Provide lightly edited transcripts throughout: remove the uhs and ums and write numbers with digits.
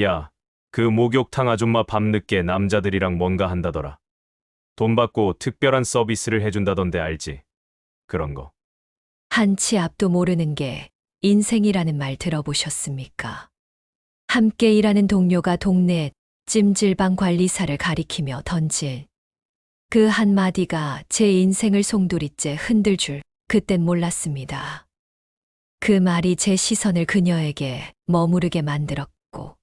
야, 그 목욕탕 아줌마 밤늦게 남자들이랑 뭔가 한다더라. 돈 받고 특별한 서비스를 해준다던데 알지? 그런 거. 한치 앞도 모르는 게 인생이라는 말 들어보셨습니까? 함께 일하는 동료가 동네 찜질방 관리사를 가리키며 던질 그 한마디가 제 인생을 송두리째 흔들 줄 그땐 몰랐습니다. 그 말이 제 시선을 그녀에게 머무르게 만들었고,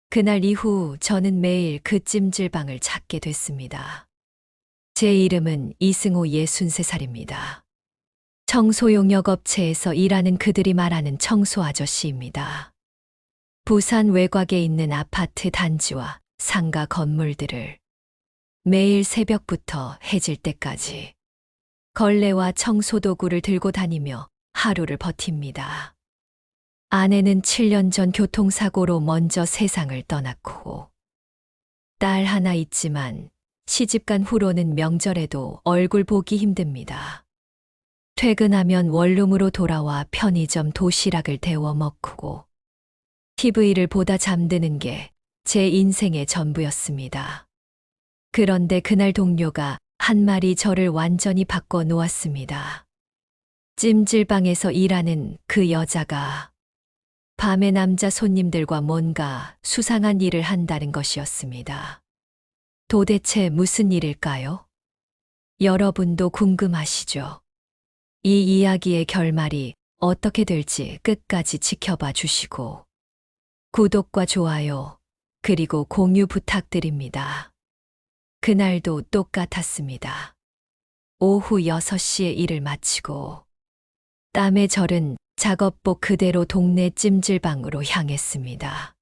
그날 이후 저는 매일 그 찜질방을 찾게 됐습니다. 제 이름은 이승호 63살입니다. 청소용역 업체에서 일하는 그들이 말하는 청소 아저씨입니다. 부산 외곽에 있는 아파트 단지와 상가 건물들을 매일 새벽부터 해질 때까지 걸레와 청소도구를 들고 다니며 하루를 버팁니다. 아내는 7년 전 교통사고로 먼저 세상을 떠났고, 딸 하나 있지만 시집간 후로는 명절에도 얼굴 보기 힘듭니다. 퇴근하면 원룸으로 돌아와 편의점 도시락을 데워 먹고 TV를 보다 잠드는 게 제 인생의 전부였습니다. 그런데 그날 동료가 한 말이 저를 완전히 바꿔 놓았습니다. 찜질방에서 일하는 그 여자가 밤에 남자 손님들과 뭔가 수상한 일을 한다는 것이었습니다. 도대체 무슨 일일까요? 여러분도 궁금하시죠? 이 이야기의 결말이 어떻게 될지 끝까지 지켜봐 주시고, 구독과 좋아요, 그리고 공유 부탁드립니다. 그날도 똑같았습니다. 오후 6시에 일을 마치고 땀에 절은 작업복 그대로 동네 찜질방으로 향했습니다.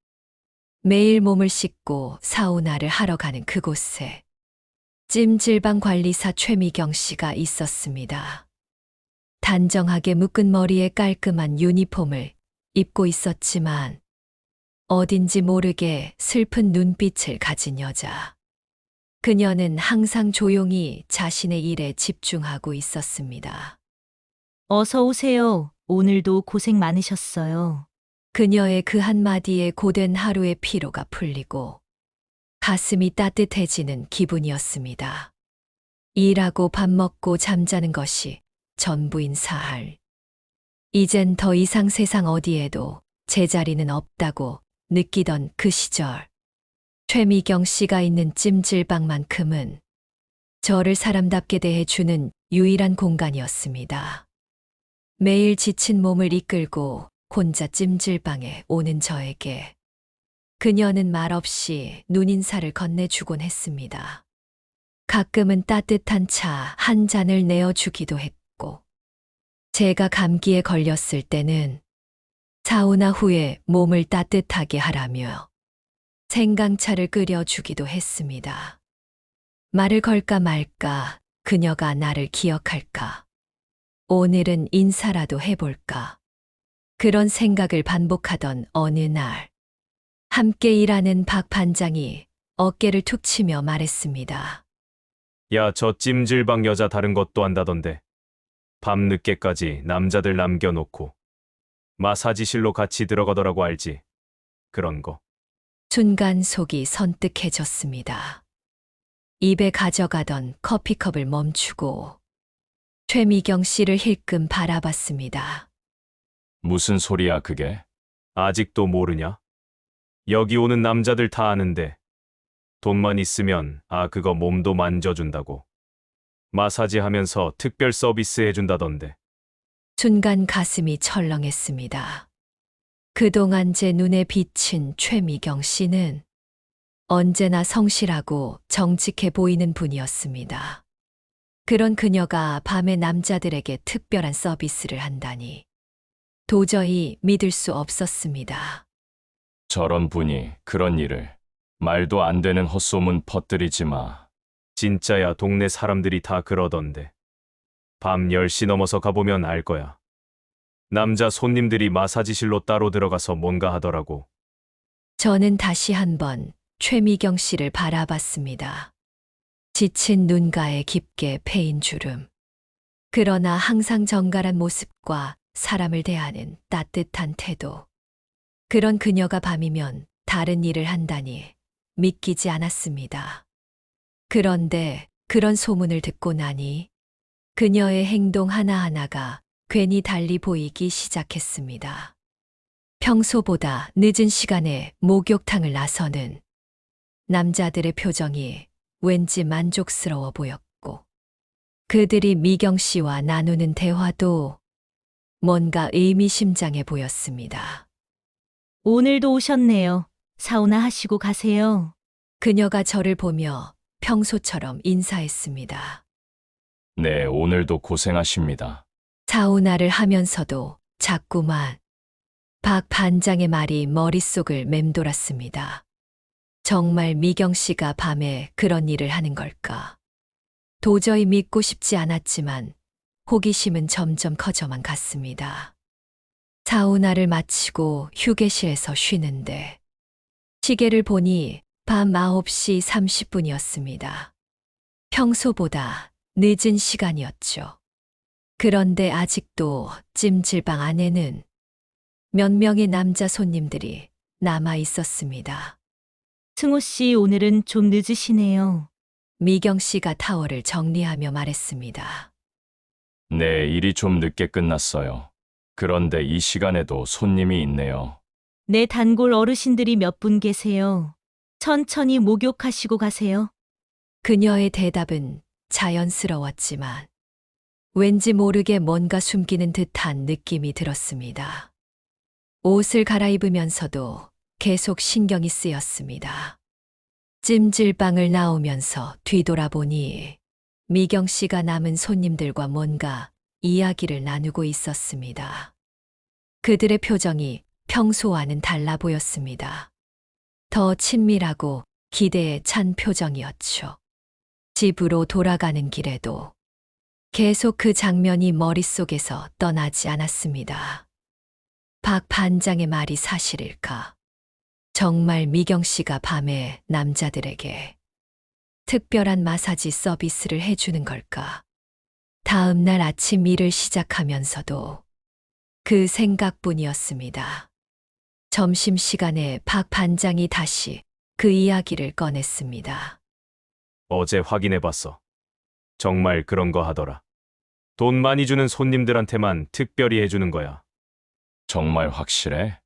매일 몸을 씻고 사우나를 하러 가는 그곳에 찜질방 관리사 최미경 씨가 있었습니다. 단정하게 묶은 머리에 깔끔한 유니폼을 입고 있었지만 어딘지 모르게 슬픈 눈빛을 가진 여자. 그녀는 항상 조용히 자신의 일에 집중하고 있었습니다. 어서 오세요. 오늘도 고생 많으셨어요. 그녀의 그 한마디에 고된 하루의 피로가 풀리고 가슴이 따뜻해지는 기분이었습니다. 일하고 밥 먹고 잠자는 것이 전부인 사할. 이젠 더 이상 세상 어디에도 제 자리는 없다고 느끼던 그 시절. 최미경 씨가 있는 찜질방만큼은 저를 사람답게 대해주는 유일한 공간이었습니다. 매일 지친 몸을 이끌고 혼자 찜질방에 오는 저에게 그녀는 말없이 눈인사를 건네주곤 했습니다. 가끔은 따뜻한 차 한 잔을 내어주기도 했고, 제가 감기에 걸렸을 때는 사우나 후에 몸을 따뜻하게 하라며 생강차를 끓여주기도 했습니다. 말을 걸까 말까, 그녀가 나를 기억할까, 오늘은 인사라도 해볼까, 그런 생각을 반복하던 어느 날, 함께 일하는 박 반장이 어깨를 툭 치며 말했습니다. 야, 저 찜질방 여자 다른 것도 한다던데. 밤늦게까지 남자들 남겨놓고 마사지실로 같이 들어가더라고 알지? 그런 거. 순간 속이 선뜩해졌습니다. 입에 가져가던 커피컵을 멈추고 최미경 씨를 힐끔 바라봤습니다. 무슨 소리야 그게? 아직도 모르냐? 여기 오는 남자들 다 아는데 돈만 있으면 그거 몸도 만져준다고. 마사지 하면서 특별 서비스 해준다던데. 순간 가슴이 철렁했습니다. 그동안 제 눈에 비친 최미경 씨는 언제나 성실하고 정직해 보이는 분이었습니다. 그런 그녀가 밤에 남자들에게 특별한 서비스를 한다니 도저히 믿을 수 없었습니다. 저런 분이 그런 일을 말도 안 되는 헛소문 퍼뜨리지 마. 진짜야 동네 사람들이 다 그러던데. 밤 10시 넘어서 가보면 알 거야. 남자 손님들이 마사지실로 따로 들어가서 뭔가 하더라고. 저는 다시 한번 최미경 씨를 바라봤습니다. 지친 눈가에 깊게 패인 주름. 그러나 항상 정갈한 모습과 사람을 대하는 따뜻한 태도. 그런 그녀가 밤이면 다른 일을 한다니 믿기지 않았습니다. 그런데 그런 소문을 듣고 나니 그녀의 행동 하나하나가 괜히 달리 보이기 시작했습니다. 평소보다 늦은 시간에 목욕탕을 나서는 남자들의 표정이 왠지 만족스러워 보였고, 그들이 미경 씨와 나누는 대화도 뭔가 의미심장해 보였습니다. 오늘도 오셨네요. 사우나 하시고 가세요. 그녀가 저를 보며 평소처럼 인사했습니다. 네, 오늘도 고생하십니다. 사우나를 하면서도 자꾸만 박 반장의 말이 머릿속을 맴돌았습니다. 정말 미경 씨가 밤에 그런 일을 하는 걸까? 도저히 믿고 싶지 않았지만 호기심은 점점 커져만 갔습니다. 사우나를 마치고 휴게실에서 쉬는데 시계를 보니 밤 9시 30분이었습니다. 평소보다 늦은 시간이었죠. 그런데 아직도 찜질방 안에는 몇 명의 남자 손님들이 남아 있었습니다. 승호 씨 오늘은 좀 늦으시네요. 미경 씨가 타월을 정리하며 말했습니다. 네, 일이 좀 늦게 끝났어요. 그런데 이 시간에도 손님이 있네요. 내 단골 어르신들이 몇 분 계세요. 천천히 목욕하시고 가세요. 그녀의 대답은 자연스러웠지만 왠지 모르게 뭔가 숨기는 듯한 느낌이 들었습니다. 옷을 갈아입으면서도 계속 신경이 쓰였습니다. 찜질방을 나오면서 뒤돌아보니 미경 씨가 남은 손님들과 뭔가 이야기를 나누고 있었습니다. 그들의 표정이 평소와는 달라 보였습니다. 더 친밀하고 기대에 찬 표정이었죠. 집으로 돌아가는 길에도 계속 그 장면이 머릿속에서 떠나지 않았습니다. 박 반장의 말이 사실일까? 정말 미경 씨가 밤에 남자들에게 특별한 마사지 서비스를 해주는 걸까? 다음 날 아침 일을 시작하면서도 그 생각뿐이었습니다. 점심시간에 박 반장이 다시 그 이야기를 꺼냈습니다. 어제 확인해봤어. 정말 그런 거 하더라. 돈 많이 주는 손님들한테만 특별히 해주는 거야. 정말 확실해?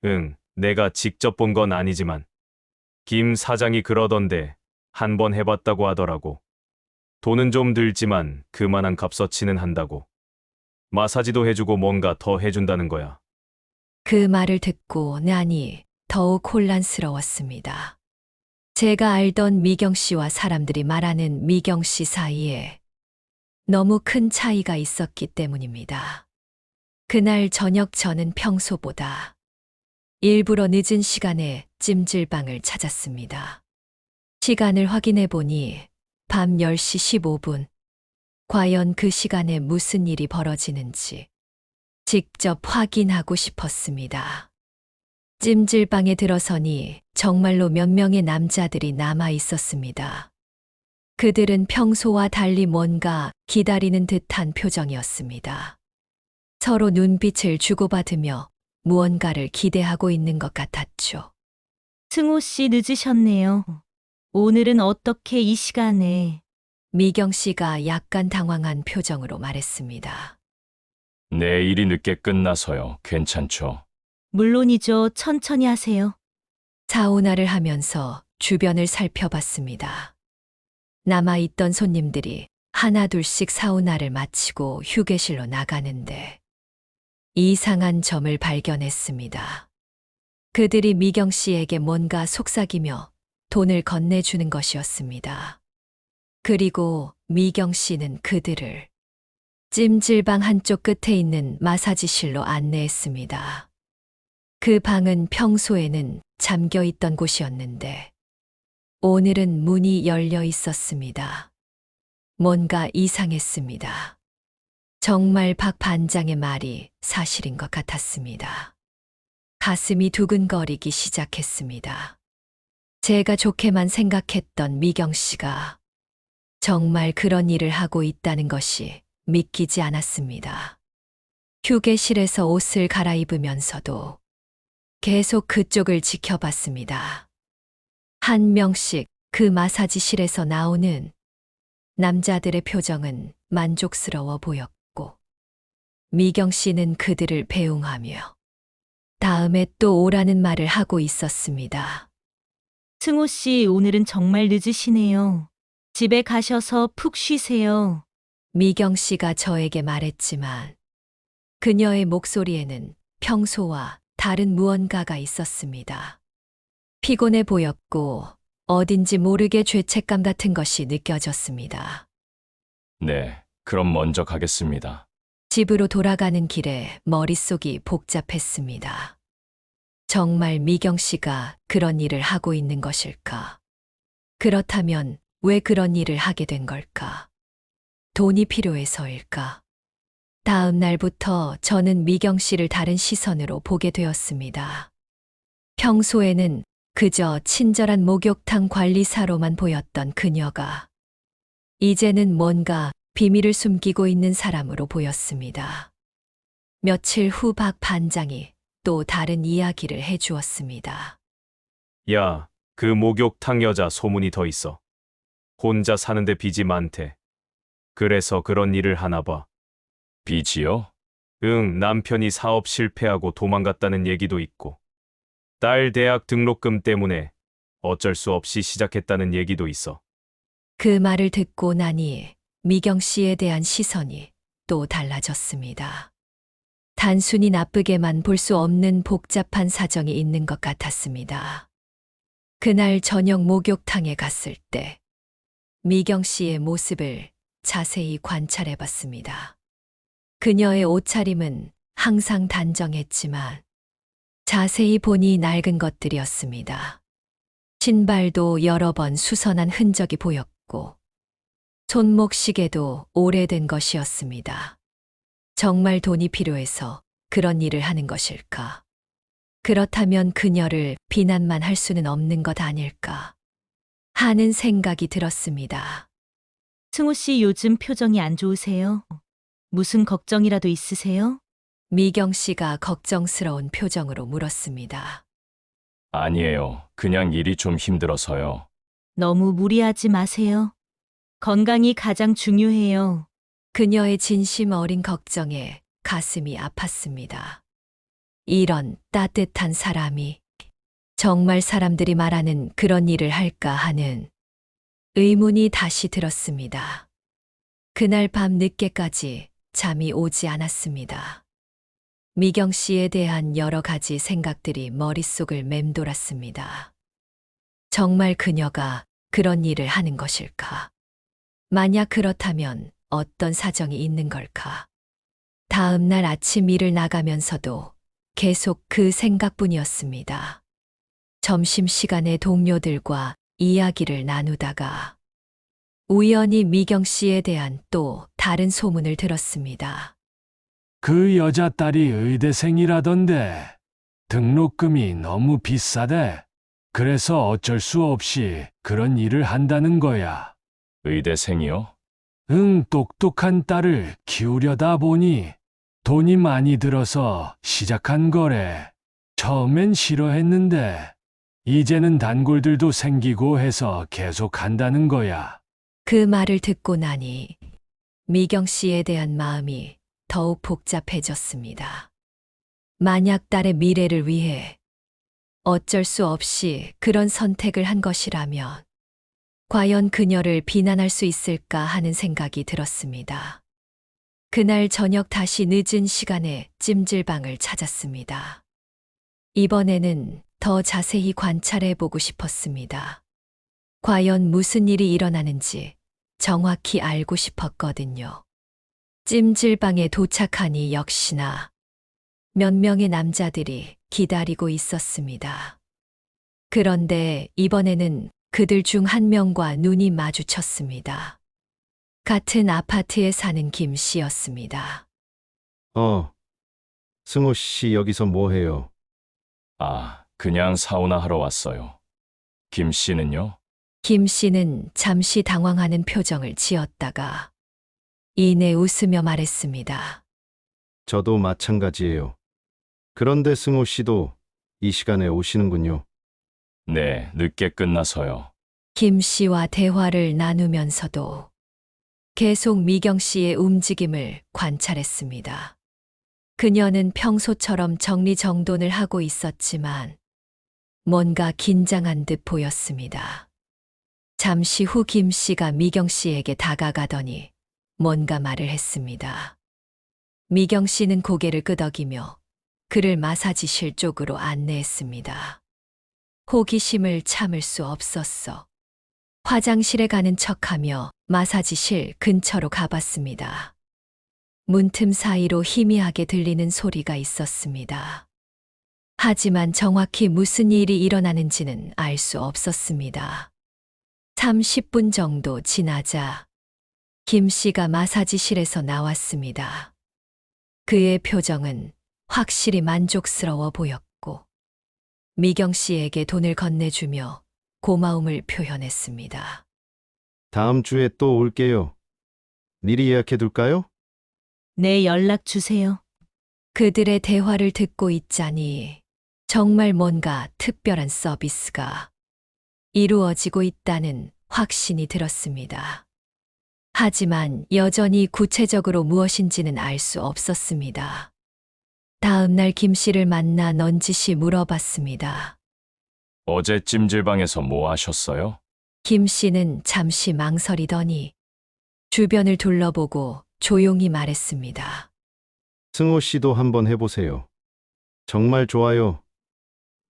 응, 내가 직접 본 건 아니지만 김 사장이 그러던데 한 번 해봤다고 하더라고. 돈은 좀 들지만 그만한 값어치는 한다고. 마사지도 해주고 뭔가 더 해준다는 거야. 그 말을 듣고 나니 더욱 혼란스러웠습니다. 제가 알던 미경 씨와 사람들이 말하는 미경 씨 사이에 너무 큰 차이가 있었기 때문입니다. 그날 저녁 저는 평소보다 일부러 늦은 시간에 찜질방을 찾았습니다. 시간을 확인해 보니 밤 10시 15분. 과연 그 시간에 무슨 일이 벌어지는지 직접 확인하고 싶었습니다. 찜질방에 들어서니 정말로 몇 명의 남자들이 남아 있었습니다. 그들은 평소와 달리 뭔가 기다리는 듯한 표정이었습니다. 서로 눈빛을 주고받으며 무언가를 기대하고 있는 것 같았죠. 승호 씨 늦으셨네요. 오늘은 어떻게 이 시간에? 미경 씨가 약간 당황한 표정으로 말했습니다. 내 일이 늦게 끝나서요. 괜찮죠? 물론이죠. 천천히 하세요. 사우나를 하면서 주변을 살펴봤습니다. 남아있던 손님들이 하나둘씩 사우나를 마치고 휴게실로 나가는데 이상한 점을 발견했습니다. 그들이 미경 씨에게 뭔가 속삭이며 돈을 건네주는 것이었습니다. 그리고 미경 씨는 그들을 찜질방 한쪽 끝에 있는 마사지실로 안내했습니다. 그 방은 평소에는 잠겨 있던 곳이었는데 오늘은 문이 열려 있었습니다. 뭔가 이상했습니다. 정말 박 반장의 말이 사실인 것 같았습니다. 가슴이 두근거리기 시작했습니다. 제가 좋게만 생각했던 미경 씨가 정말 그런 일을 하고 있다는 것이 믿기지 않았습니다. 휴게실에서 옷을 갈아입으면서도 계속 그쪽을 지켜봤습니다. 한 명씩 그 마사지실에서 나오는 남자들의 표정은 만족스러워 보였고, 미경 씨는 그들을 배웅하며 다음에 또 오라는 말을 하고 있었습니다. 승호 씨, 오늘은 정말 늦으시네요. 집에 가셔서 푹 쉬세요. 미경 씨가 저에게 말했지만 그녀의 목소리에는 평소와 다른 무언가가 있었습니다. 피곤해 보였고 어딘지 모르게 죄책감 같은 것이 느껴졌습니다. 네, 그럼 먼저 가겠습니다. 집으로 돌아가는 길에 머릿속이 복잡했습니다. 정말 미경 씨가 그런 일을 하고 있는 것일까? 그렇다면 왜 그런 일을 하게 된 걸까? 돈이 필요해서일까? 다음 날부터 저는 미경 씨를 다른 시선으로 보게 되었습니다. 평소에는 그저 친절한 목욕탕 관리사로만 보였던 그녀가 이제는 뭔가 비밀을 숨기고 있는 사람으로 보였습니다. 며칠 후 박 반장이 또 다른 이야기를 해주었습니다. 야, 그 목욕탕 여자 소문이 더 있어. 혼자 사는데 빚이 많대. 그래서 그런 일을 하나 봐. 빚이요? 응, 남편이 사업 실패하고 도망갔다는 얘기도 있고, 딸 대학 등록금 때문에 어쩔 수 없이 시작했다는 얘기도 있어. 그 말을 듣고 나니 미경 씨에 대한 시선이 또 달라졌습니다. 단순히 나쁘게만 볼 수 없는 복잡한 사정이 있는 것 같았습니다. 그날 저녁 목욕탕에 갔을 때 미경 씨의 모습을 자세히 관찰해 봤습니다. 그녀의 옷차림은 항상 단정했지만 자세히 보니 낡은 것들이었습니다. 신발도 여러 번 수선한 흔적이 보였고 손목 시계도 오래된 것이었습니다. 정말 돈이 필요해서 그런 일을 하는 것일까? 그렇다면 그녀를 비난만 할 수는 없는 것 아닐까? 하는 생각이 들었습니다. 승호 씨, 요즘 표정이 안 좋으세요? 무슨 걱정이라도 있으세요? 미경 씨가 걱정스러운 표정으로 물었습니다. 아니에요. 그냥 일이 좀 힘들어서요. 너무 무리하지 마세요. 건강이 가장 중요해요. 그녀의 진심 어린 걱정에 가슴이 아팠습니다. 이런 따뜻한 사람이 정말 사람들이 말하는 그런 일을 할까 하는 의문이 다시 들었습니다. 그날 밤 늦게까지 잠이 오지 않았습니다. 미경 씨에 대한 여러 가지 생각들이 머릿속을 맴돌았습니다. 정말 그녀가 그런 일을 하는 것일까? 만약 그렇다면 어떤 사정이 있는 걸까? 다음 날 아침 일을 나가면서도 계속 그 생각뿐이었습니다. 점심시간에 동료들과 이야기를 나누다가 우연히 미경 씨에 대한 또 다른 소문을 들었습니다. 그 여자 딸이 의대생이라던데 등록금이 너무 비싸대. 그래서 어쩔 수 없이 그런 일을 한다는 거야. 의대생이요? 응, 똑똑한 딸을 키우려다 보니 돈이 많이 들어서 시작한 거래. 처음엔 싫어했는데 이제는 단골들도 생기고 해서 계속 한다는 거야. 그 말을 듣고 나니 미경 씨에 대한 마음이 더욱 복잡해졌습니다. 만약 딸의 미래를 위해 어쩔 수 없이 그런 선택을 한 것이라면 과연 그녀를 비난할 수 있을까 하는 생각이 들었습니다. 그날 저녁 다시 늦은 시간에 찜질방을 찾았습니다. 이번에는 더 자세히 관찰해 보고 싶었습니다. 과연 무슨 일이 일어나는지 정확히 알고 싶었거든요. 찜질방에 도착하니 역시나 몇 명의 남자들이 기다리고 있었습니다. 그런데 이번에는 그들 중 한 명과 눈이 마주쳤습니다. 같은 아파트에 사는 김 씨였습니다. 승호 씨 여기서 뭐 해요? 아, 그냥 사우나 하러 왔어요. 김 씨는요? 김 씨는 잠시 당황하는 표정을 지었다가 이내 웃으며 말했습니다. 저도 마찬가지예요. 그런데 승호 씨도 이 시간에 오시는군요. 네, 늦게 끝나서요. 김 씨와 대화를 나누면서도 계속 미경 씨의 움직임을 관찰했습니다. 그녀는 평소처럼 정리정돈을 하고 있었지만 뭔가 긴장한 듯 보였습니다. 잠시 후 김 씨가 미경 씨에게 다가가더니 뭔가 말을 했습니다. 미경 씨는 고개를 끄덕이며 그를 마사지실 쪽으로 안내했습니다. 호기심을 참을 수 없었어. 화장실에 가는 척하며 마사지실 근처로 가봤습니다. 문틈 사이로 희미하게 들리는 소리가 있었습니다. 하지만 정확히 무슨 일이 일어나는지는 알 수 없었습니다. 30분 정도 지나자 김 씨가 마사지실에서 나왔습니다. 그의 표정은 확실히 만족스러워 보였고 미경 씨에게 돈을 건네주며 고마움을 표현했습니다. 다음 주에 또 올게요. 미리 예약해 둘까요? 네, 연락 주세요. 그들의 대화를 듣고 있자니 정말 뭔가 특별한 서비스가 이루어지고 있다는 확신이 들었습니다. 하지만 여전히 구체적으로 무엇인지는 알 수 없었습니다. 다음 날 김 씨를 만나 넌지시 물어봤습니다. 어제 찜질방에서 뭐 하셨어요? 김 씨는 잠시 망설이더니 주변을 둘러보고 조용히 말했습니다. 승호 씨도 한번 해보세요. 정말 좋아요.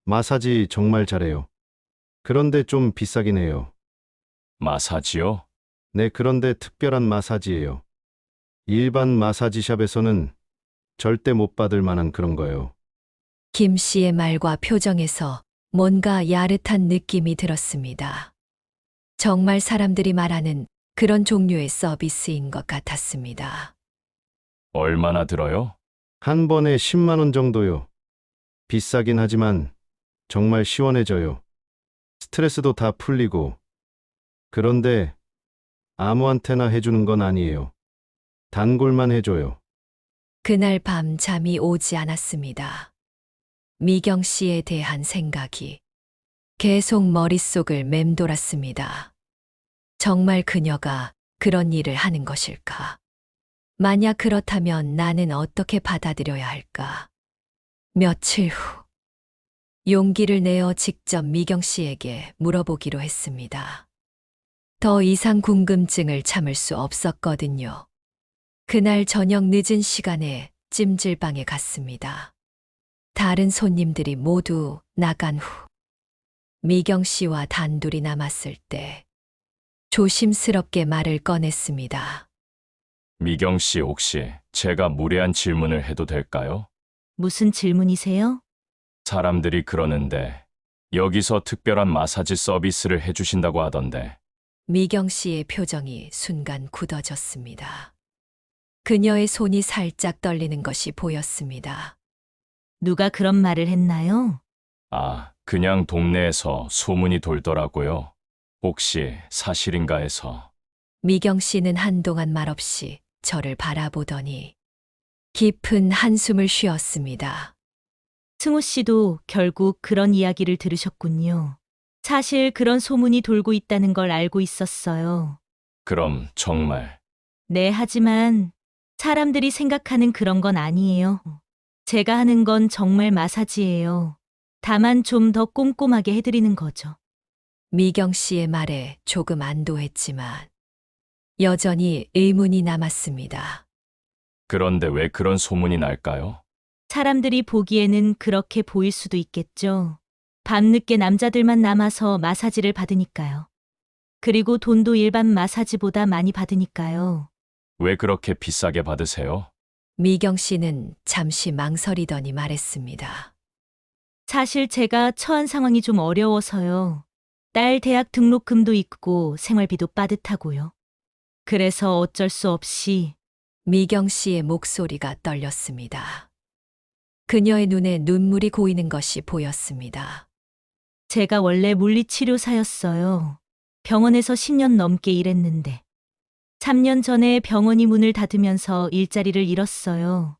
마사지 정말 잘해요. 그런데 좀 비싸긴 해요. 마사지요? 네, 그런데 특별한 마사지예요. 일반 마사지샵에서는 절대 못 받을 만한 그런 거예요. 김 씨의 말과 표정에서 뭔가 야릇한 느낌이 들었습니다. 정말 사람들이 말하는 그런 종류의 서비스인 것 같았습니다. 얼마나 들어요? 한 번에 10만 원 정도요. 비싸긴 하지만 정말 시원해져요. 스트레스도 다 풀리고. 그런데 아무한테나 해주는 건 아니에요. 단골만 해줘요. 그날 밤 잠이 오지 않았습니다. 미경 씨에 대한 생각이 계속 머릿속을 맴돌았습니다. 정말 그녀가 그런 일을 하는 것일까? 만약 그렇다면 나는 어떻게 받아들여야 할까? 며칠 후, 용기를 내어 직접 미경 씨에게 물어보기로 했습니다. 더 이상 궁금증을 참을 수 없었거든요. 그날 저녁 늦은 시간에 찜질방에 갔습니다. 다른 손님들이 모두 나간 후, 미경 씨와 단둘이 남았을 때 조심스럽게 말을 꺼냈습니다. 미경 씨 혹시 제가 무례한 질문을 해도 될까요? 무슨 질문이세요? 사람들이 그러는데 여기서 특별한 마사지 서비스를 해주신다고 하던데 미경 씨의 표정이 순간 굳어졌습니다. 그녀의 손이 살짝 떨리는 것이 보였습니다. 누가 그런 말을 했나요? 아, 그냥 동네에서 소문이 돌더라고요. 혹시 사실인가 해서. 미경 씨는 한동안 말없이 저를 바라보더니 깊은 한숨을 쉬었습니다. 승호 씨도 결국 그런 이야기를 들으셨군요. 사실 그런 소문이 돌고 있다는 걸 알고 있었어요. 그럼 정말 네, 하지만 사람들이 생각하는 그런 건 아니에요. 제가 하는 건 정말 마사지예요. 다만 좀 더 꼼꼼하게 해드리는 거죠. 미경 씨의 말에 조금 안도했지만 여전히 의문이 남았습니다. 그런데 왜 그런 소문이 날까요? 사람들이 보기에는 그렇게 보일 수도 있겠죠. 밤늦게 남자들만 남아서 마사지를 받으니까요. 그리고 돈도 일반 마사지보다 많이 받으니까요. 왜 그렇게 비싸게 받으세요? 미경 씨는 잠시 망설이더니 말했습니다. 사실 제가 처한 상황이 좀 어려워서요. 딸 대학 등록금도 있고 생활비도 빠듯하고요. 그래서 어쩔 수 없이 미경 씨의 목소리가 떨렸습니다. 그녀의 눈에 눈물이 고이는 것이 보였습니다. 제가 원래 물리치료사였어요. 병원에서 10년 넘게 일했는데 3년 전에 병원이 문을 닫으면서 일자리를 잃었어요.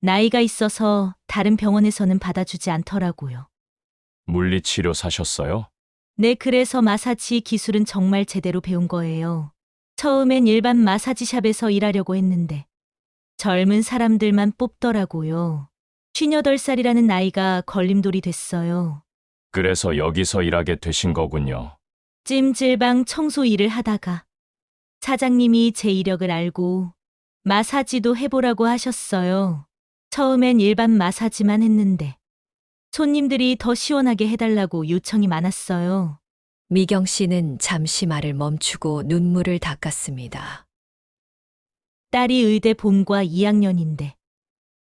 나이가 있어서 다른 병원에서는 받아주지 않더라고요. 물리치료 사셨어요? 네, 그래서 마사지 기술은 정말 제대로 배운 거예요. 처음엔 일반 마사지샵에서 일하려고 했는데 젊은 사람들만 뽑더라고요. 58살이라는 나이가 걸림돌이 됐어요. 그래서 여기서 일하게 되신 거군요. 찜질방 청소 일을 하다가 사장님이 제 이력을 알고 마사지도 해보라고 하셨어요. 처음엔 일반 마사지만 했는데 손님들이 더 시원하게 해달라고 요청이 많았어요. 미경 씨는 잠시 말을 멈추고 눈물을 닦았습니다. 딸이 의대 본과 2학년인데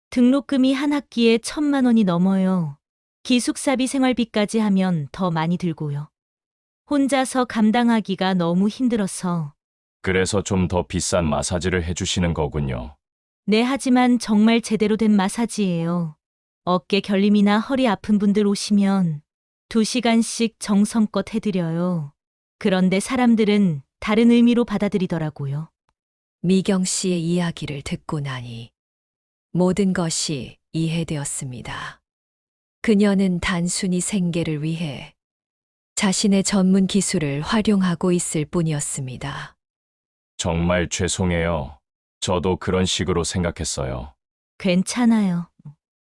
등록금이 한 학기에 1,000만 원이 넘어요. 기숙사비 생활비까지 하면 더 많이 들고요. 혼자서 감당하기가 너무 힘들어서. 그래서 좀 더 비싼 마사지를 해주시는 거군요. 네, 하지만 정말 제대로 된 마사지예요. 어깨 결림이나 허리 아픈 분들 오시면 2시간씩 정성껏 해드려요. 그런데 사람들은 다른 의미로 받아들이더라고요. 미경 씨의 이야기를 듣고 나니 모든 것이 이해되었습니다. 그녀는 단순히 생계를 위해 자신의 전문 기술을 활용하고 있을 뿐이었습니다. 정말 죄송해요. 저도 그런 식으로 생각했어요. 괜찮아요.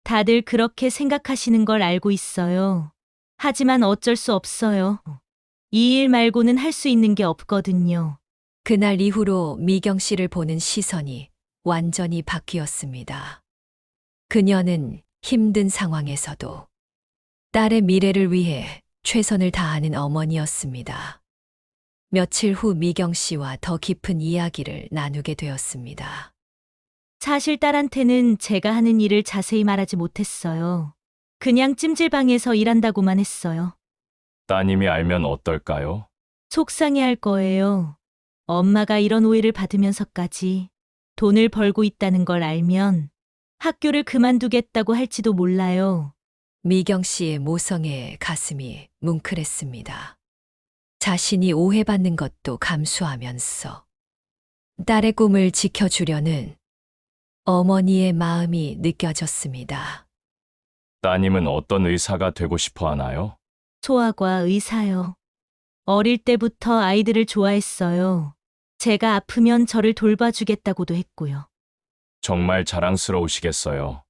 다들 그렇게 생각하시는 걸 알고 있어요. 하지만 어쩔 수 없어요. 이 일 말고는 할 수 있는 게 없거든요. 그날 이후로 미경 씨를 보는 시선이 완전히 바뀌었습니다. 그녀는 힘든 상황에서도 딸의 미래를 위해 최선을 다하는 어머니였습니다. 며칠 후 미경 씨와 더 깊은 이야기를 나누게 되었습니다. 사실 딸한테는 제가 하는 일을 자세히 말하지 못했어요. 그냥 찜질방에서 일한다고만 했어요. 따님이 알면 어떨까요? 속상해할 거예요. 엄마가 이런 오해를 받으면서까지 돈을 벌고 있다는 걸 알면 학교를 그만두겠다고 할지도 몰라요. 미경 씨의 모성애에 가슴이 뭉클했습니다. 자신이 오해받는 것도 감수하면서 딸의 꿈을 지켜주려는 어머니의 마음이 느껴졌습니다. 따님은 어떤 의사가 되고 싶어 하나요? 소아과 의사요. 어릴 때부터 아이들을 좋아했어요. 제가 아프면 저를 돌봐주겠다고도 했고요. 정말 자랑스러우시겠어요.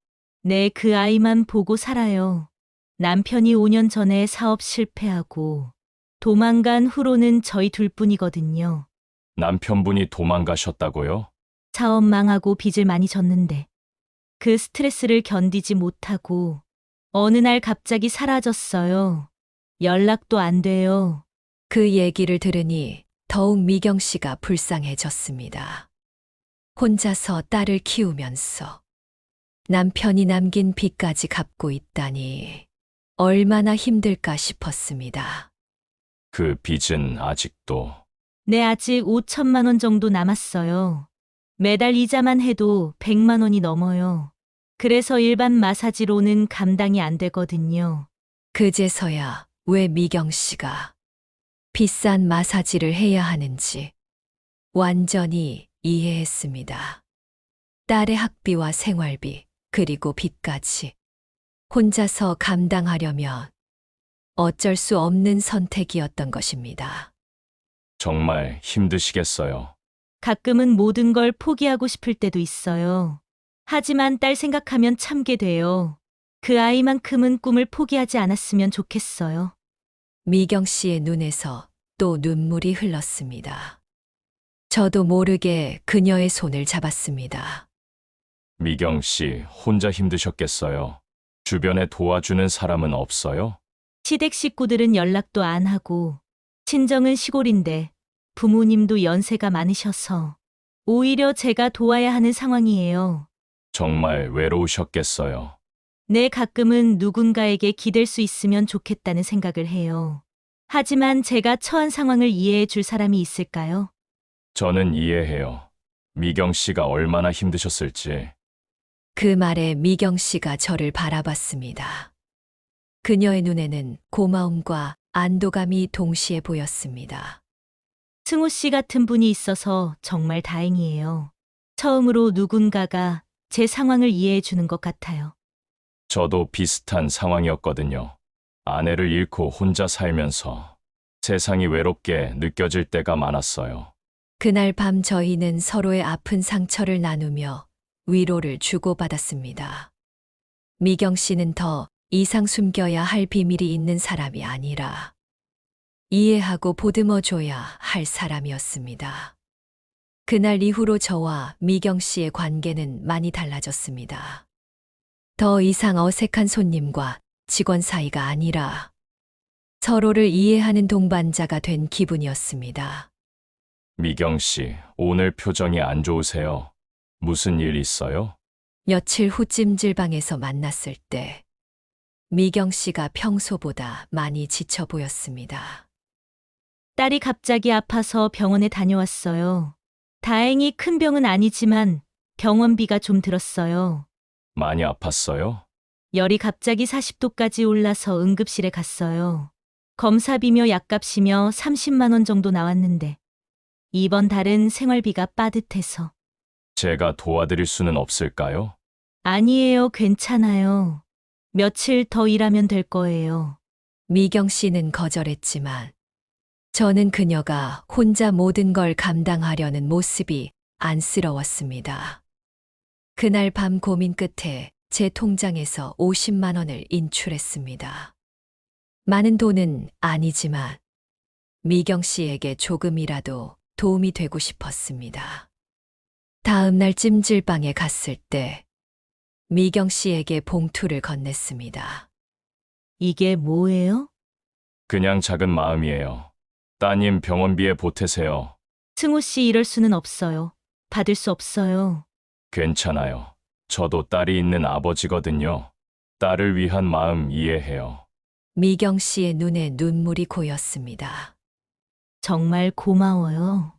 네, 그 아이만 보고 살아요. 남편이 5년 전에 사업 실패하고 도망간 후로는 저희 둘뿐이거든요. 남편분이 도망가셨다고요? 사업 망하고 빚을 많이 졌는데 그 스트레스를 견디지 못하고 어느 날 갑자기 사라졌어요. 연락도 안 돼요. 그 얘기를 들으니 더욱 미경 씨가 불쌍해졌습니다. 혼자서 딸을 키우면서 남편이 남긴 빚까지 갚고 있다니 얼마나 힘들까 싶었습니다. 그 빚은 아직도. 네, 아직 5천만 원 정도 남았어요. 매달 이자만 해도 100만 원이 넘어요. 그래서 일반 마사지로는 감당이 안 되거든요. 그제서야 왜 미경 씨가 비싼 마사지를 해야 하는지 완전히 이해했습니다. 딸의 학비와 생활비, 그리고 빚까지 혼자서 감당하려면 어쩔 수 없는 선택이었던 것입니다. 정말 힘드시겠어요. 가끔은 모든 걸 포기하고 싶을 때도 있어요. 하지만 딸 생각하면 참게 돼요. 그 아이만큼은 꿈을 포기하지 않았으면 좋겠어요. 미경 씨의 눈에서 또 눈물이 흘렀습니다. 저도 모르게 그녀의 손을 잡았습니다. 미경 씨, 혼자 힘드셨겠어요. 주변에 도와주는 사람은 없어요? 시댁 식구들은 연락도 안 하고, 친정은 시골인데 부모님도 연세가 많으셔서 오히려 제가 도와야 하는 상황이에요. 정말 외로우셨겠어요. 네, 가끔은 누군가에게 기댈 수 있으면 좋겠다는 생각을 해요. 하지만 제가 처한 상황을 이해해 줄 사람이 있을까요? 저는 이해해요. 미경 씨가 얼마나 힘드셨을지. 그 말에 미경 씨가 저를 바라봤습니다. 그녀의 눈에는 고마움과 안도감이 동시에 보였습니다. 승우 씨 같은 분이 있어서 정말 다행이에요. 처음으로 누군가가 제 상황을 이해해 주는 것 같아요. 저도 비슷한 상황이었거든요. 아내를 잃고 혼자 살면서 세상이 외롭게 느껴질 때가 많았어요. 그날 밤 저희는 서로의 아픈 상처를 나누며 위로를 주고받았습니다. 미경 씨는 더 이상 숨겨야 할 비밀이 있는 사람이 아니라 이해하고 보듬어줘야 할 사람이었습니다. 그날 이후로 저와 미경 씨의 관계는 많이 달라졌습니다. 더 이상 어색한 손님과 직원 사이가 아니라 서로를 이해하는 동반자가 된 기분이었습니다. 미경 씨, 오늘 표정이 안 좋으세요? 무슨 일 있어요? 며칠 후 찜질방에서 만났을 때 미경 씨가 평소보다 많이 지쳐 보였습니다. 딸이 갑자기 아파서 병원에 다녀왔어요. 다행히 큰 병은 아니지만 병원비가 좀 들었어요. 많이 아팠어요? 열이 갑자기 40도까지 올라서 응급실에 갔어요. 검사비며 약값이며 30만 원 정도 나왔는데 이번 달은 생활비가 빠듯해서. 제가 도와드릴 수는 없을까요? 아니에요, 괜찮아요. 며칠 더 일하면 될 거예요. 미경 씨는 거절했지만 저는 그녀가 혼자 모든 걸 감당하려는 모습이 안쓰러웠습니다. 그날 밤 고민 끝에 제 통장에서 50만 원을 인출했습니다. 많은 돈은 아니지만 미경 씨에게 조금이라도 도움이 되고 싶었습니다. 다음 날 찜질방에 갔을 때 미경 씨에게 봉투를 건넸습니다. 이게 뭐예요? 그냥 작은 마음이에요. 따님 병원비에 보태세요. 승우 씨 이럴 수는 없어요. 받을 수 없어요. 괜찮아요. 저도 딸이 있는 아버지거든요. 딸을 위한 마음 이해해요. 미경 씨의 눈에 눈물이 고였습니다. 정말 고마워요.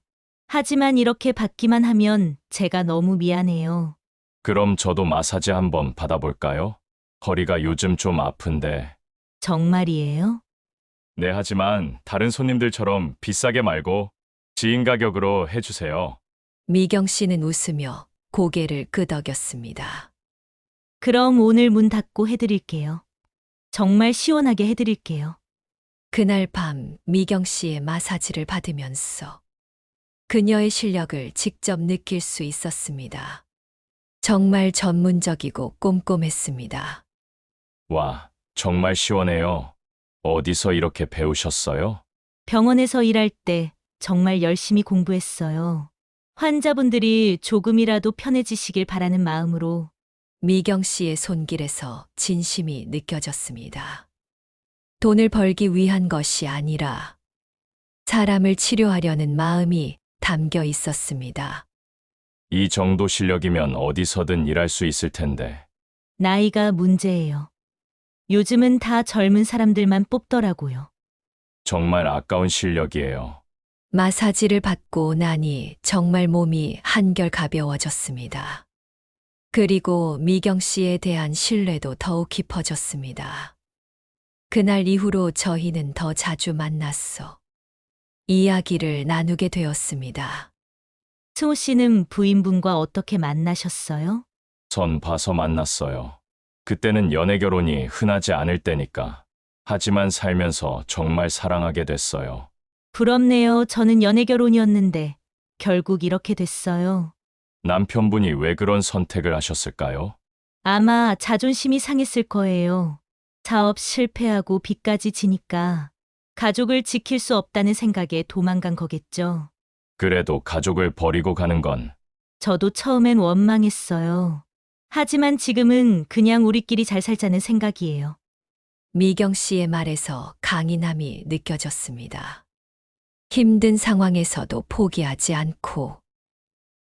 하지만 이렇게 받기만 하면 제가 너무 미안해요. 그럼 저도 마사지 한번 받아볼까요? 허리가 요즘 좀 아픈데. 정말이에요? 네, 하지만 다른 손님들처럼 비싸게 말고 지인 가격으로 해주세요. 미경 씨는 웃으며 고개를 끄덕였습니다. 그럼 오늘 문 닫고 해드릴게요. 정말 시원하게 해드릴게요. 그날 밤 미경 씨의 마사지를 받으면서 그녀의 실력을 직접 느낄 수 있었습니다. 정말 전문적이고 꼼꼼했습니다. 와, 정말 시원해요. 어디서 이렇게 배우셨어요? 병원에서 일할 때 정말 열심히 공부했어요. 환자분들이 조금이라도 편해지시길 바라는 마음으로. 미경 씨의 손길에서 진심이 느껴졌습니다. 돈을 벌기 위한 것이 아니라 사람을 치료하려는 마음이 담겨 있었습니다. 이 정도 실력이면 어디서든 일할 수 있을 텐데. 나이가 문제예요. 요즘은 다 젊은 사람들만 뽑더라고요. 정말 아까운 실력이에요. 마사지를 받고 나니 정말 몸이 한결 가벼워졌습니다. 그리고 미경 씨에 대한 신뢰도 더욱 깊어졌습니다. 그날 이후로 저희는 더 자주 만났어 이야기를 나누게 되었습니다. 승우 씨는 부인분과 어떻게 만나셨어요? 전 봐서 만났어요. 그때는 연애 결혼이 흔하지 않을 때니까. 하지만 살면서 정말 사랑하게 됐어요. 부럽네요. 저는 연애 결혼이었는데 결국 이렇게 됐어요. 남편분이 왜 그런 선택을 하셨을까요? 아마 자존심이 상했을 거예요. 사업 실패하고 빚까지 지니까 가족을 지킬 수 없다는 생각에 도망간 거겠죠. 그래도 가족을 버리고 가는 건 저도 처음엔 원망했어요. 하지만 지금은 그냥 우리끼리 잘 살자는 생각이에요. 미경 씨의 말에서 강인함이 느껴졌습니다. 힘든 상황에서도 포기하지 않고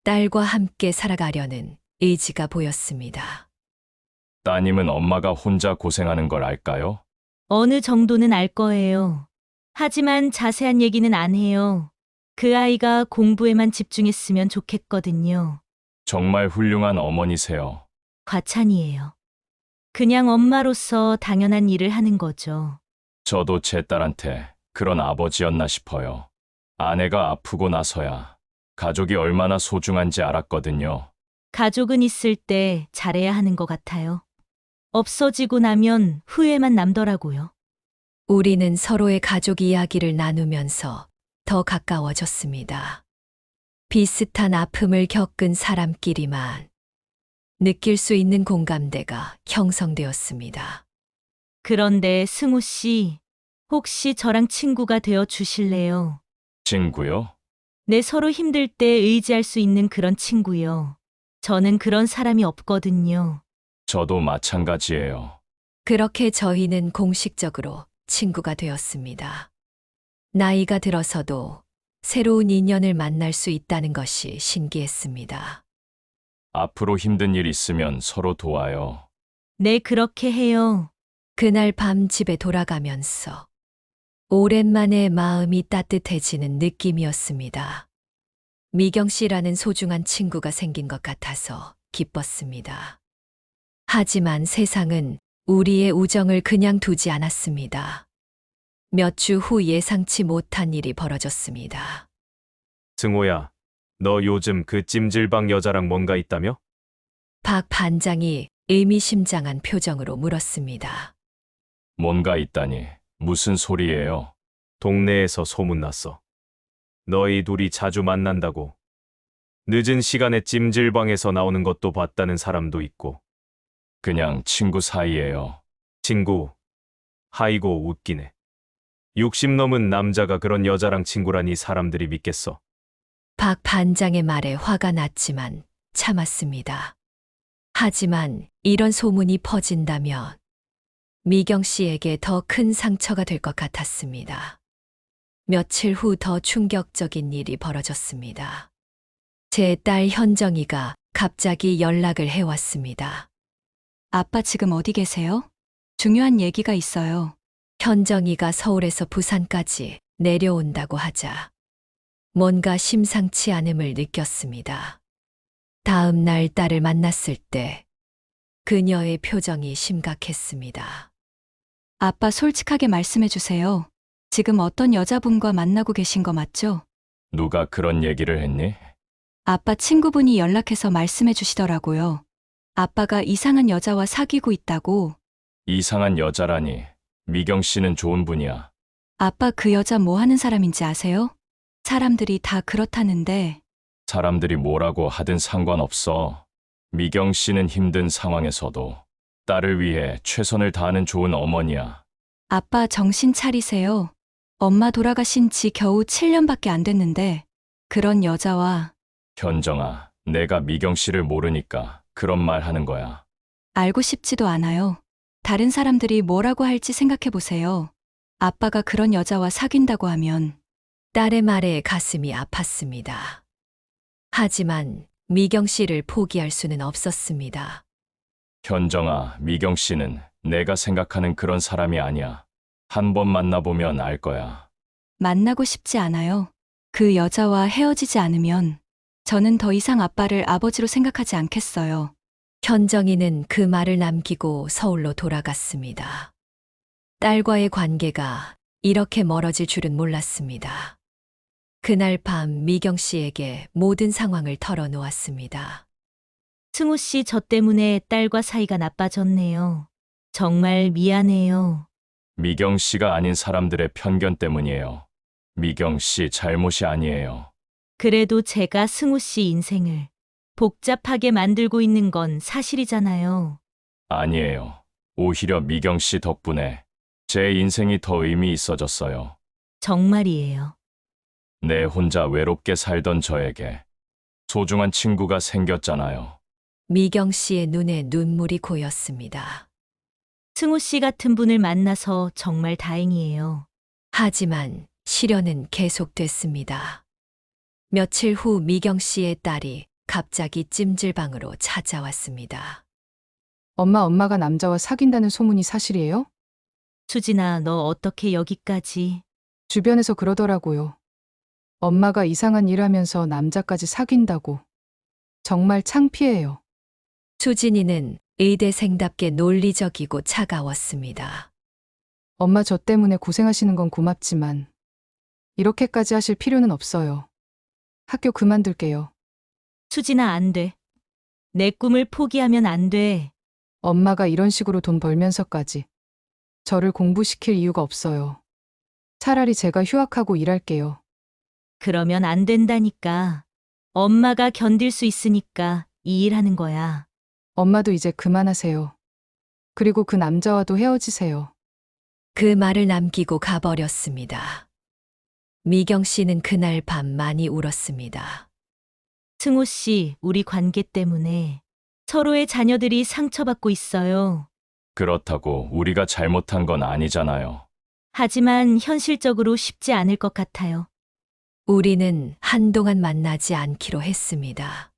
딸과 함께 살아가려는 의지가 보였습니다. 따님은 엄마가 혼자 고생하는 걸 알까요? 어느 정도는 알 거예요. 하지만 자세한 얘기는 안 해요. 그 아이가 공부에만 집중했으면 좋겠거든요. 정말 훌륭한 어머니세요. 과찬이에요. 그냥 엄마로서 당연한 일을 하는 거죠. 저도 제 딸한테 그런 아버지였나 싶어요. 아내가 아프고 나서야 가족이 얼마나 소중한지 알았거든요. 가족은 있을 때 잘해야 하는 것 같아요. 없어지고 나면 후회만 남더라고요. 우리는 서로의 가족 이야기를 나누면서 더 가까워졌습니다. 비슷한 아픔을 겪은 사람끼리만 느낄 수 있는 공감대가 형성되었습니다. 그런데 승우 씨, 혹시 저랑 친구가 되어 주실래요? 친구요? 네, 서로 힘들 때 의지할 수 있는 그런 친구요. 저는 그런 사람이 없거든요. 저도 마찬가지예요. 그렇게 저희는 공식적으로 친구가 되었습니다. 나이가 들어서도 새로운 인연을 만날 수 있다는 것이 신기했습니다. 앞으로 힘든 일 있으면 서로 도와요. 네, 그렇게 해요. 그날 밤 집에 돌아가면서 오랜만에 마음이 따뜻해지는 느낌이었습니다. 미경 씨라는 소중한 친구가 생긴 것 같아서 기뻤습니다. 하지만 세상은 우리의 우정을 그냥 두지 않았습니다. 몇 주 후 예상치 못한 일이 벌어졌습니다. 승호야, 너 요즘 그 찜질방 여자랑 뭔가 있다며? 박 반장이 의미심장한 표정으로 물었습니다. 뭔가 있다니. 무슨 소리예요? 동네에서 소문났어. 너희 둘이 자주 만난다고. 늦은 시간에 찜질방에서 나오는 것도 봤다는 사람도 있고. 그냥 친구 사이예요. 친구. 하이고 웃기네. 60 넘은 남자가 그런 여자랑 친구라니 사람들이 믿겠어. 박 반장의 말에 화가 났지만 참았습니다. 하지만 이런 소문이 퍼진다면 미경 씨에게 더 큰 상처가 될 것 같았습니다. 며칠 후 더 충격적인 일이 벌어졌습니다. 제 딸 현정이가 갑자기 연락을 해왔습니다. 아빠 지금 어디 계세요? 중요한 얘기가 있어요. 현정이가 서울에서 부산까지 내려온다고 하자 뭔가 심상치 않음을 느꼈습니다. 다음 날 딸을 만났을 때 그녀의 표정이 심각했습니다. 아빠 솔직하게 말씀해 주세요. 지금 어떤 여자분과 만나고 계신 거 맞죠? 누가 그런 얘기를 했니? 아빠 친구분이 연락해서 말씀해 주시더라고요. 아빠가 이상한 여자와 사귀고 있다고. 이상한 여자라니. 미경 씨는 좋은 분이야. 아빠 그 여자 뭐 하는 사람인지 아세요? 사람들이 다 그렇다는데. 사람들이 뭐라고 하든 상관없어. 미경 씨는 힘든 상황에서도 딸을 위해 최선을 다하는 좋은 어머니야. 아빠 정신 차리세요. 엄마 돌아가신 지 겨우 7년밖에 안 됐는데 그런 여자와. 현정아, 내가 미경 씨를 모르니까 그런 말 하는 거야. 알고 싶지도 않아요. 다른 사람들이 뭐라고 할지 생각해 보세요. 아빠가 그런 여자와 사귄다고 하면. 딸의 말에 가슴이 아팠습니다. 하지만 미경 씨를 포기할 수는 없었습니다. 현정아, 미경 씨는 내가 생각하는 그런 사람이 아니야. 한 번 만나보면 알 거야. 만나고 싶지 않아요. 그 여자와 헤어지지 않으면 저는 더 이상 아빠를 아버지로 생각하지 않겠어요. 현정이는 그 말을 남기고 서울로 돌아갔습니다. 딸과의 관계가 이렇게 멀어질 줄은 몰랐습니다. 그날 밤 미경 씨에게 모든 상황을 털어놓았습니다. 승우 씨, 저 때문에 딸과 사이가 나빠졌네요. 정말 미안해요. 미경 씨가 아닌 사람들의 편견 때문이에요. 미경 씨 잘못이 아니에요. 그래도 제가 승우 씨 인생을 복잡하게 만들고 있는 건 사실이잖아요. 아니에요. 오히려 미경 씨 덕분에 제 인생이 더 의미 있어졌어요. 정말이에요. 내 혼자 외롭게 살던 저에게 소중한 친구가 생겼잖아요. 미경 씨의 눈에 눈물이 고였습니다. 승우 씨 같은 분을 만나서 정말 다행이에요. 하지만 시련은 계속됐습니다. 며칠 후 미경 씨의 딸이 갑자기 찜질방으로 찾아왔습니다. 엄마가 남자와 사귄다는 소문이 사실이에요? 수진아, 너 어떻게 여기까지. 주변에서 그러더라고요. 엄마가 이상한 일 하면서 남자까지 사귄다고. 정말 창피해요. 수진이는 의대생답게 논리적이고 차가웠습니다. 엄마 저 때문에 고생하시는 건 고맙지만 이렇게까지 하실 필요는 없어요. 학교 그만둘게요. 수진아, 안 돼. 내 꿈을 포기하면 안 돼. 엄마가 이런 식으로 돈 벌면서까지 저를 공부시킬 이유가 없어요. 차라리 제가 휴학하고 일할게요. 그러면 안 된다니까. 엄마가 견딜 수 있으니까 이 일 하는 거야. 엄마도 이제 그만하세요. 그리고 그 남자와도 헤어지세요. 그 말을 남기고 가버렸습니다. 미경 씨는 그날 밤 많이 울었습니다. 승호 씨, 우리 관계 때문에 서로의 자녀들이 상처받고 있어요. 그렇다고 우리가 잘못한 건 아니잖아요. 하지만 현실적으로 쉽지 않을 것 같아요. 우리는 한동안 만나지 않기로 했습니다.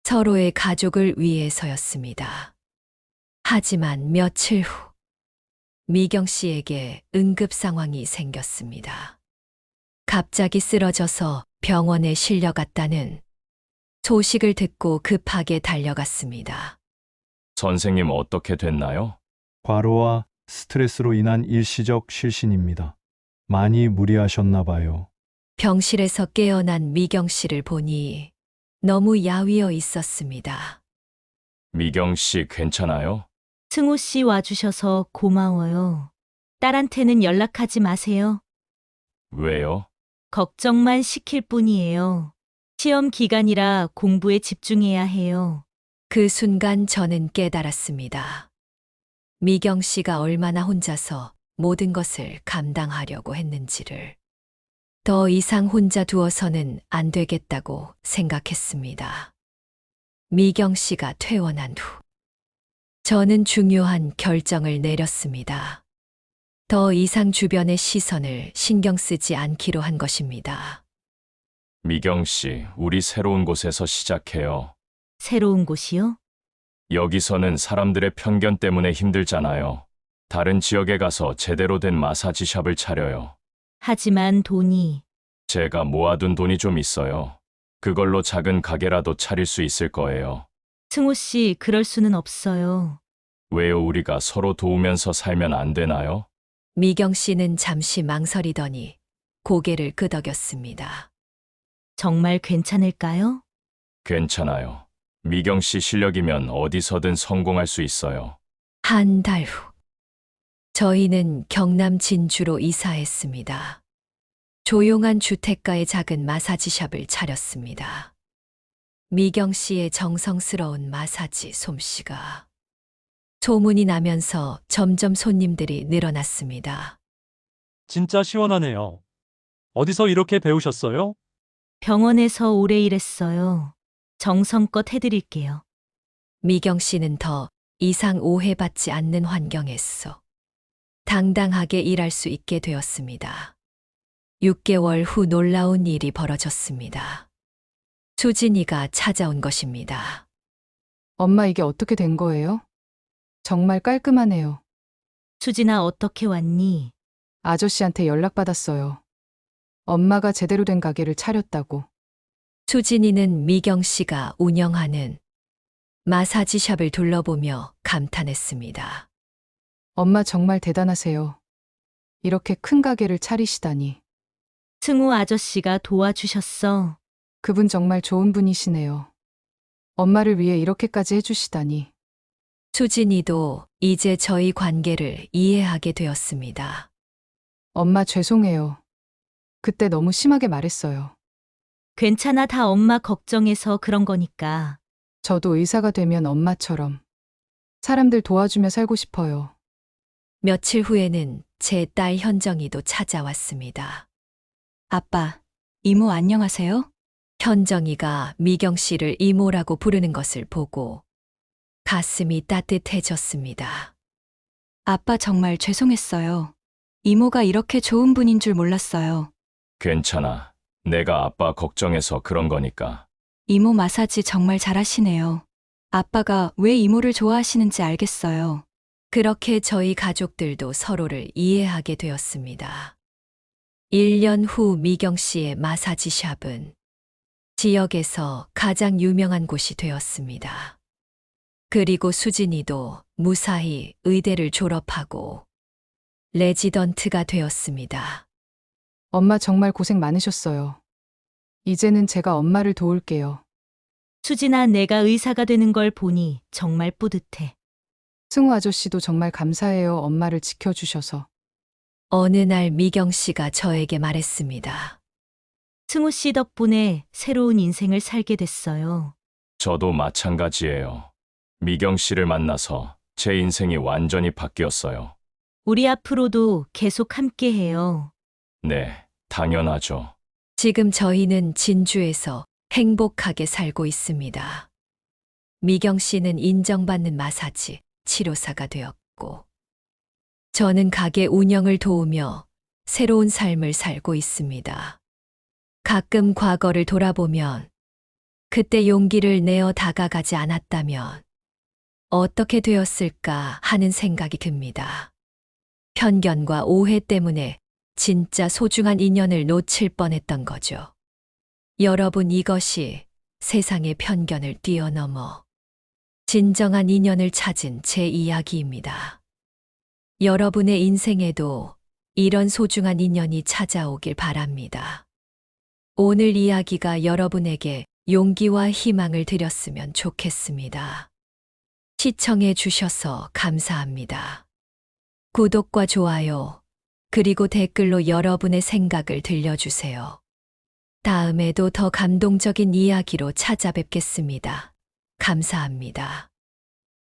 서로의 가족을 위해서였습니다. 하지만 며칠 후, 미경 씨에게 응급 상황이 생겼습니다. 갑자기 쓰러져서 병원에 실려갔다는 소식을 듣고 급하게 달려갔습니다. 선생님 어떻게 됐나요? 과로와 스트레스로 인한 일시적 실신입니다. 많이 무리하셨나 봐요. 병실에서 깨어난 미경 씨를 보니 너무 야위어 있었습니다. 미경 씨 괜찮아요? 승호 씨 와주셔서 고마워요. 딸한테는 연락하지 마세요. 왜요? 걱정만 시킬 뿐이에요. 시험 기간이라 공부에 집중해야 해요. 그 순간 저는 깨달았습니다. 미경 씨가 얼마나 혼자서 모든 것을 감당하려고 했는지를. 더 이상 혼자 두어서는 안 되겠다고 생각했습니다. 미경 씨가 퇴원한 후, 저는 중요한 결정을 내렸습니다. 더 이상 주변의 시선을 신경 쓰지 않기로 한 것입니다. 미경 씨, 우리 새로운 곳에서 시작해요. 새로운 곳이요? 여기서는 사람들의 편견 때문에 힘들잖아요. 다른 지역에 가서 제대로 된 마사지 샵을 차려요. 하지만 돈이 제가 모아둔 돈이 좀 있어요. 그걸로 작은 가게라도 차릴 수 있을 거예요. 승호 씨 그럴 수는 없어요. 왜요? 우리가 서로 도우면서 살면 안 되나요? 미경 씨는 잠시 망설이더니 고개를 끄덕였습니다. 정말 괜찮을까요? 괜찮아요. 미경 씨 실력이면 어디서든 성공할 수 있어요. 한 달 후, 저희는 경남 진주로 이사했습니다. 조용한 주택가에 작은 마사지샵을 차렸습니다. 미경 씨의 정성스러운 마사지 솜씨가 소문이 나면서 점점 손님들이 늘어났습니다. 진짜 시원하네요. 어디서 이렇게 배우셨어요? 병원에서 오래 일했어요. 정성껏 해드릴게요. 미경 씨는 더 이상 오해받지 않는 환경에서 당당하게 일할 수 있게 되었습니다. 6개월 후 놀라운 일이 벌어졌습니다. 수진이가 찾아온 것입니다. 엄마 이게 어떻게 된 거예요? 정말 깔끔하네요. 수진아 어떻게 왔니? 아저씨한테 연락받았어요. 엄마가 제대로 된 가게를 차렸다고. 수진이는 미경 씨가 운영하는 마사지샵을 둘러보며 감탄했습니다. 엄마 정말 대단하세요. 이렇게 큰 가게를 차리시다니. 승우 아저씨가 도와주셨어. 그분 정말 좋은 분이시네요. 엄마를 위해 이렇게까지 해주시다니. 수진이도 이제 저희 관계를 이해하게 되었습니다. 엄마 죄송해요. 그때 너무 심하게 말했어요. 괜찮아, 다 엄마 걱정해서 그런 거니까. 저도 의사가 되면 엄마처럼 사람들 도와주며 살고 싶어요. 며칠 후에는 제 딸 현정이도 찾아왔습니다. 아빠, 이모 안녕하세요? 현정이가 미경 씨를 이모라고 부르는 것을 보고 가슴이 따뜻해졌습니다. 아빠 정말 죄송했어요. 이모가 이렇게 좋은 분인 줄 몰랐어요. 괜찮아. 내가 아빠 걱정해서 그런 거니까. 이모 마사지 정말 잘하시네요. 아빠가 왜 이모를 좋아하시는지 알겠어요. 그렇게 저희 가족들도 서로를 이해하게 되었습니다. 1년 후 미경 씨의 마사지 샵은 지역에서 가장 유명한 곳이 되었습니다. 그리고 수진이도 무사히 의대를 졸업하고 레지던트가 되었습니다. 엄마 정말 고생 많으셨어요. 이제는 제가 엄마를 도울게요. 수진아, 내가 의사가 되는 걸 보니 정말 뿌듯해. 승우 아저씨도 정말 감사해요. 엄마를 지켜주셔서. 어느 날 미경 씨가 저에게 말했습니다. 승우 씨 덕분에 새로운 인생을 살게 됐어요. 저도 마찬가지예요. 미경 씨를 만나서 제 인생이 완전히 바뀌었어요. 우리 앞으로도 계속 함께 해요. 네, 당연하죠. 지금 저희는 진주에서 행복하게 살고 있습니다. 미경 씨는 인정받는 마사지 치료사가 되었고, 저는 가게 운영을 도우며 새로운 삶을 살고 있습니다. 가끔 과거를 돌아보면 그때 용기를 내어 다가가지 않았다면 어떻게 되었을까 하는 생각이 듭니다. 편견과 오해 때문에 진짜 소중한 인연을 놓칠 뻔했던 거죠. 여러분, 이것이 세상의 편견을 뛰어넘어 진정한 인연을 찾은 제 이야기입니다. 여러분의 인생에도 이런 소중한 인연이 찾아오길 바랍니다. 오늘 이야기가 여러분에게 용기와 희망을 드렸으면 좋겠습니다. 시청해 주셔서 감사합니다. 구독과 좋아요, 그리고 댓글로 여러분의 생각을 들려주세요. 다음에도 더 감동적인 이야기로 찾아뵙겠습니다. 감사합니다.